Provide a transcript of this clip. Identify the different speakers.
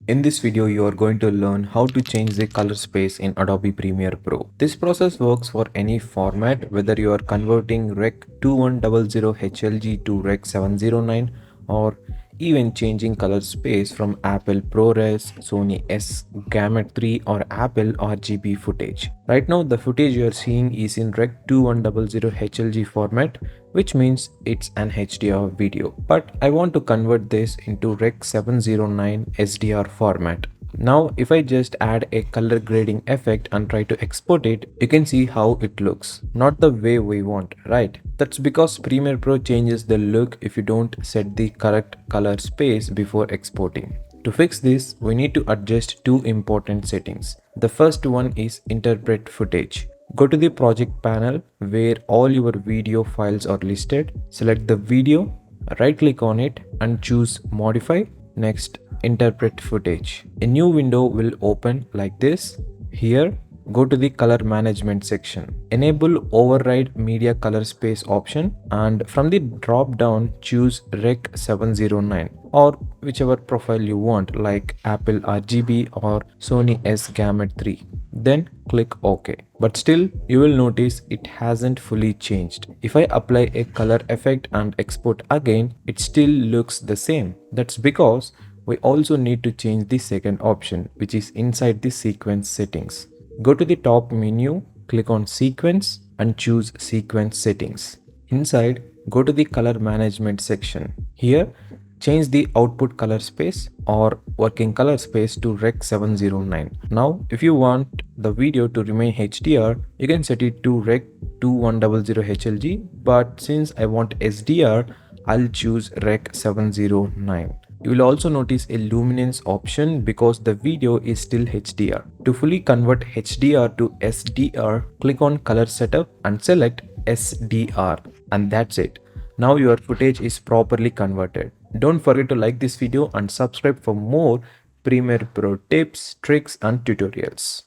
Speaker 1: In this video, you are going to learn how to change the color space in Adobe Premiere Pro. This process works for any format, whether you are converting Rec.2100 HLG to Rec.709 or even changing color space from Apple ProRes, Sony S-Gamut3 or Apple RGB footage. Right now, the footage you are seeing is in Rec.2100 HLG format, which means it's an HDR video. But I want to convert this into Rec.709 SDR format. Now, if I just add a color grading effect and try to export it, you can see how it looks. Not the way we want, right? That's because Premiere Pro changes the look if you don't set the correct color space before exporting. To fix this, we need to adjust two important settings. The first one is interpret footage. Go to the project panel where all your video files are listed. Select the video, right click on it and choose modify. Next, interpret footage. A new window will open like this. Here, go to the color management section. Enable override media color space option and from the drop down choose Rec.709 or whichever profile you want like Apple RGB or Sony S-Gamut3. Then click OK. But still you will notice it hasn't fully changed. If I apply a color effect and export again, it still looks the same. That's because we also need to change the second option, which is inside the sequence settings. Go to the top menu, click on sequence and choose sequence settings. Inside, go to the color management section. Here, change the output color space or working color space to Rec.709. Now, if you want the video to remain HDR, you can set it to Rec.2100 HLG, but since I want SDR, I'll choose Rec.709. You will also notice a luminance option because the video is still HDR. To fully convert HDR to SDR, click on color setup and select SDR, and that's it. Now your footage is properly converted. Don't forget to like this video and subscribe for more Premiere Pro tips, tricks and tutorials.